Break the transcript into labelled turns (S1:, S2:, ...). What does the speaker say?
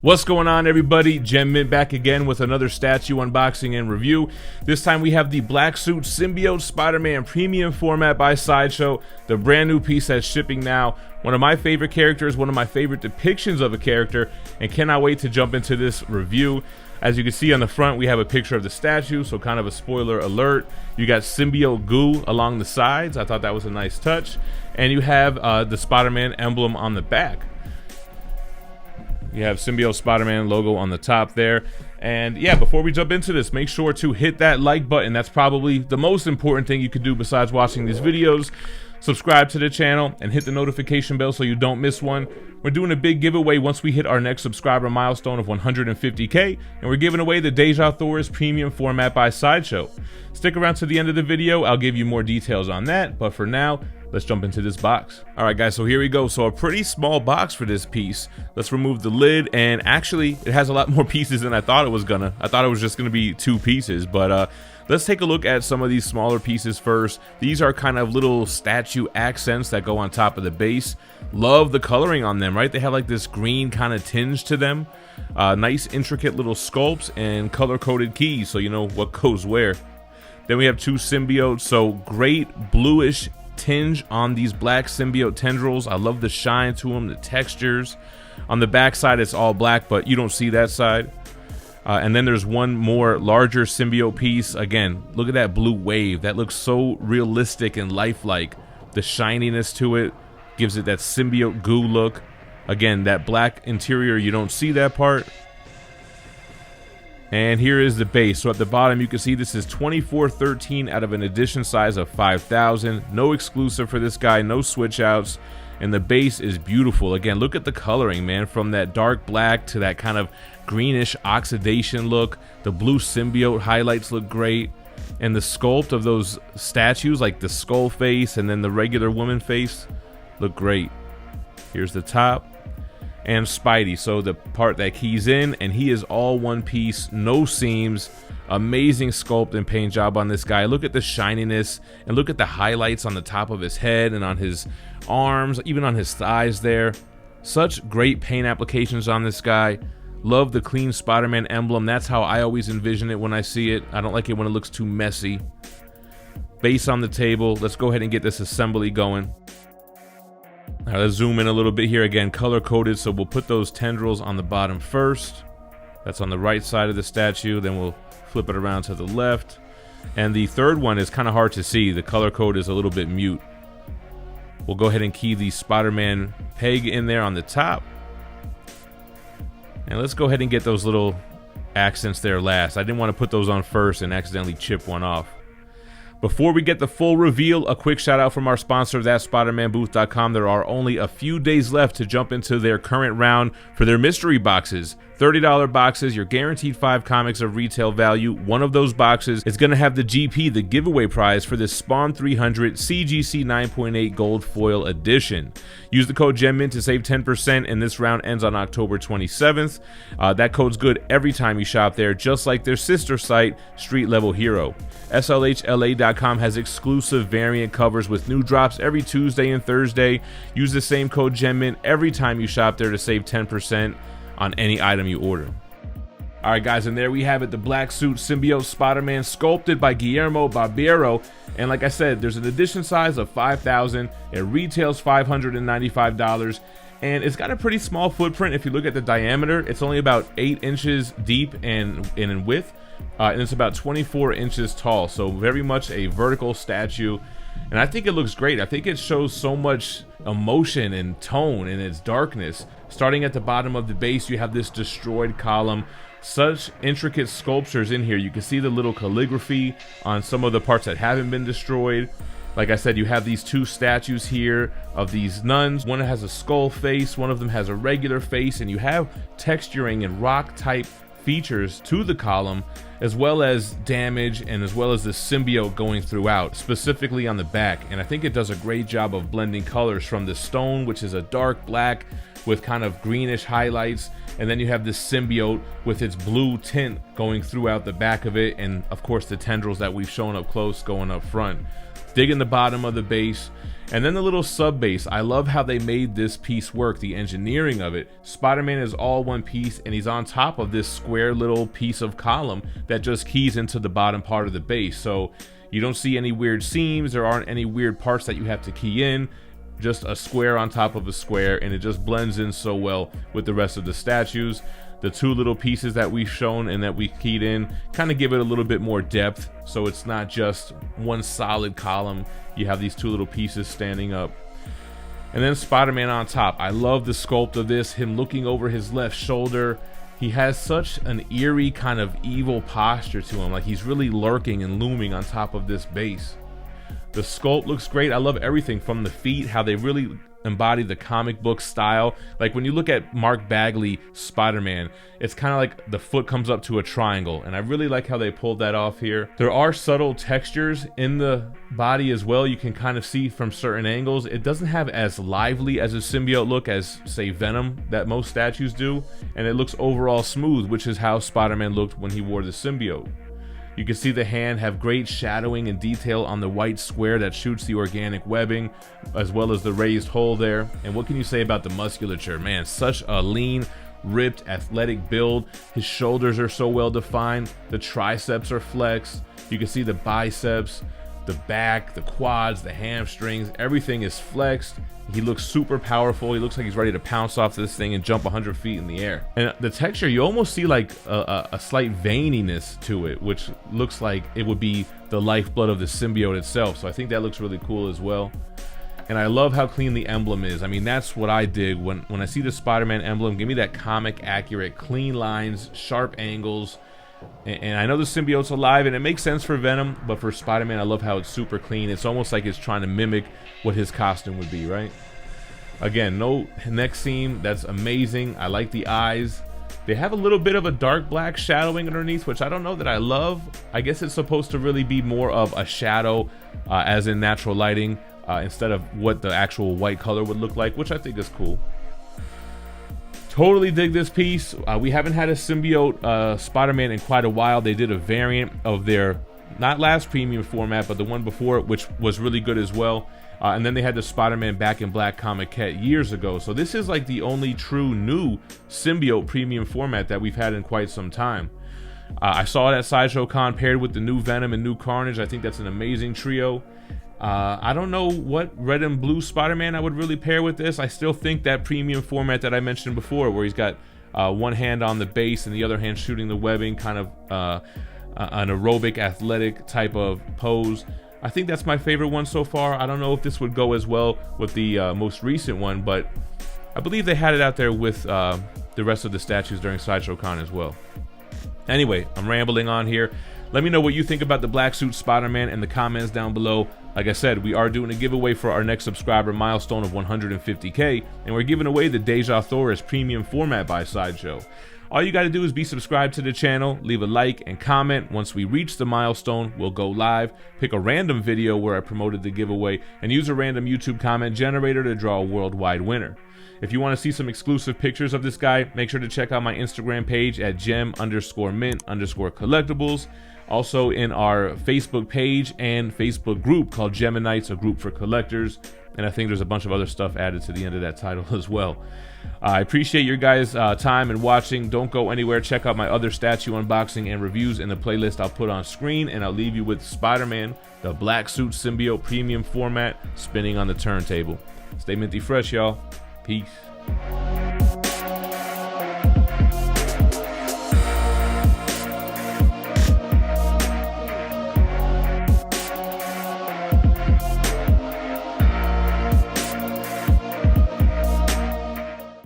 S1: What's going on, everybody? GemMint back again with another statue unboxing and review. This time we have the Black Suit Symbiote Spider-Man Premium Format by Sideshow, the brand new piece that's shipping now. One of my favorite characters, one of my favorite depictions of a character, and cannot wait to jump into this review. As you can see on the front, we have a picture of the statue, so kind of a spoiler alert. You got symbiote goo along the sides. I thought that was a nice touch. And you have the Spider-Man emblem on the back. You have Symbiote Spider-Man logo on the top there. And yeah, before we jump into this, make sure to hit that like button. That's probably the most important thing you could do besides watching these videos. Subscribe to the channel and hit the notification bell so you don't miss one. We're doing a big giveaway once we hit our next subscriber milestone of 150K, and we're giving away the Deja Thor's Premium Format by Sideshow. Stick around to the end of the video, I'll give you more details on that, but for now, let's jump into this box. All right, guys, so here we go. So a pretty small box for this piece. Let's remove the lid, and actually, it has a lot more pieces than I thought it was gonna. I thought it was just gonna be 2 pieces, but let's take a look at some of these smaller pieces first. These are kind of little statue accents that go on top of the base. Love the coloring on them, right? They have like this green kind of tinge to them. Nice intricate little sculpts and color-coded keys, so you know what goes where. Then we have 2 symbiotes, so great bluish tinge on these black symbiote tendrils. I love the shine to them, the textures. On the back side, it's all black, but you don't see that side. And then there's one more larger symbiote piece. Again, look at that blue wave. That looks so realistic and lifelike. The shininess to it gives it that symbiote goo look. Again, that black interior, you don't see that part. And here is the base. So at the bottom, you can see this is 2413 out of an edition size of 5,000. No exclusive for this guy, no switch outs. And the base is beautiful. Again, look at the coloring, man, from that dark black to that kind of greenish oxidation look. The blue symbiote highlights look great. And the sculpt of those statues, like the skull face and then the regular woman face, look great. Here's the top. And Spidey, so the part that keys in, and he is all one piece, no seams. Amazing sculpt and paint job on this guy. Look at the shininess and look at the highlights on the top of his head and on his arms, even on his thighs there. Such great paint applications on this guy. Love the clean Spider-Man emblem. That's how I always envision it when I see it. I don't like it when it looks too messy. Base on the table. Let's go ahead and get this assembly going. Now let's zoom in a little bit here. Again, color coded, so we'll put those tendrils on the bottom first. That's on the right side of the statue. Then we'll flip it around to the left. And the third one is kind of hard to see. The color code is a little bit mute. We'll go ahead and key the Spider-Man peg in there on the top. And let's go ahead and get those little accents there last. I didn't want to put those on first and accidentally chip one off. Before we get the full reveal, a quick shout out from our sponsor, THATSPIDERMANBOOTH.com. There are only a few days left to jump into their current round for their mystery boxes. $30 boxes, you're guaranteed 5 comics of retail value. One of those boxes is going to have the GP, the giveaway prize for this Spawn 300 CGC 9.8 Gold Foil Edition. Use the code GemMint to save 10%, and this round ends on October 27th. That code's good every time you shop there, just like their sister site, Street Level Hero. SLHLA.com has exclusive variant covers with new drops every Tuesday and Thursday. Use the same code GemMint every time you shop there to save 10% on any item you order. All right, guys, and there we have it, the Black Suit Symbiote Spider-Man sculpted by Guillermo Barbero. And like I said, there's an edition size of 5,000. It retails $595. And it's got a pretty small footprint. If you look at the diameter, it's only about 8 inches deep and in width. And it's about 24 inches tall. So very much a vertical statue. And I think it looks great. I think it shows so much emotion and tone in its darkness. Starting at the bottom of the base, you have this destroyed column. Such intricate sculptures in here. You can see the little calligraphy on some of the parts that haven't been destroyed. Like I said, you have these 2 statues here of these nuns. One has a skull face, one of them has a regular face, and you have texturing and rock type features to the column, as well as damage and as well as the symbiote going throughout, specifically on the back. And I think it does a great job of blending colors from the stone, which is a dark black, with kind of greenish highlights, and then you have this symbiote with its blue tint going throughout the back of it, and of course the tendrils that we've shown up close going up front. Digging the bottom of the base, and then the little sub base. I love how they made this piece work, the engineering of it. Spider-Man is all one piece, and he's on top of this square little piece of column that just keys into the bottom part of the base. So you don't see any weird seams, there aren't any weird parts that you have to key in, just a square on top of a square, and it just blends in so well with the rest of the statues. The two little pieces that we've shown and that we keyed in kind of give it a little bit more depth, so it's not just one solid column. You have these two little pieces standing up. And then Spider-Man on top. I love the sculpt of this, him looking over his left shoulder. He has such an eerie kind of evil posture to him, like he's really lurking and looming on top of this base. The sculpt looks great. I love everything from the feet, how they really embody the comic book style. Like when you look at Mark Bagley Spider-Man, it's kind of like the foot comes up to a triangle, and I really like how they pulled that off here. There are subtle textures in the body as well. You can kind of see from certain angles. It doesn't have as lively as a symbiote look as, say, Venom that most statues do, and it looks overall smooth, which is how Spider-Man looked when he wore the symbiote. You can see the hand have great shadowing and detail on the white square that shoots the organic webbing, as well as the raised hole there. And what can you say about the musculature? Man, such a lean, ripped, athletic build. His shoulders are so well defined. The triceps are flexed. You can see the biceps, the back, the quads, the hamstrings, everything is flexed. He looks super powerful. He looks like he's ready to pounce off this thing and jump 100 feet in the air. And the texture, you almost see like a slight veininess to it, which looks like it would be the lifeblood of the symbiote itself. So I think that looks really cool as well. And I love how clean the emblem is. I mean, that's what I dig when I see the Spider-Man emblem. Give me that comic accurate, clean lines, sharp angles. And I know the symbiote's alive, and it makes sense for Venom, but for Spider-Man, I love how it's super clean. It's almost like it's trying to mimic what his costume would be, right? Again, no neck seam. That's amazing. I like the eyes. They have a little bit of a dark black shadowing underneath, which I don't know that I love. I guess it's supposed to really be more of a shadow, as in natural lighting, instead of what the actual white color would look like, which I think is cool. Totally dig this piece. We haven't had a symbiote Spider-Man in quite a while. They did a variant of their, not last premium format, but the one before it, which was really good as well. And then they had the Spider-Man Back in Black comic years ago. So this is like the only true new symbiote premium format that we've had in quite some time. I saw it at Sideshow Con paired with the new Venom and new Carnage. I think that's an amazing trio. I don't know what red and blue Spider-Man I would really pair with this. I still think that premium format that I mentioned before, where he's got one hand on the base and the other hand shooting the webbing, kind of an aerobic athletic type of pose. I think that's my favorite one so far. I don't know if this would go as well with the most recent one, but I believe they had it out there with the rest of the statues during Sideshow Con as well. Anyway, I'm rambling on here. Let me know what you think about the black suit Spider-Man in the comments down below. Like I said, we are doing a giveaway for our next subscriber milestone of 150K, and we're giving away the Deja Thoris premium format by Sideshow. All you got to do is be subscribed to the channel, leave a like and comment. Once we reach the milestone, we'll go live, pick a random video where I promoted the giveaway, and use a random YouTube comment generator to draw a worldwide winner. If you want to see some exclusive pictures of this guy, make sure to check out my Instagram page at gem_mint_collectibles. Also in our Facebook page and Facebook group called GemMintC, a group for collectors. And I think there's a bunch of other stuff added to the end of that title as well. I appreciate your guys' time and watching. Don't go anywhere. Check out my other statue unboxing and reviews in the playlist I'll put on screen. And I'll leave you with Spider-Man, the Black Suit Symbiote premium format, spinning on the turntable. Stay minty fresh, y'all. Peace.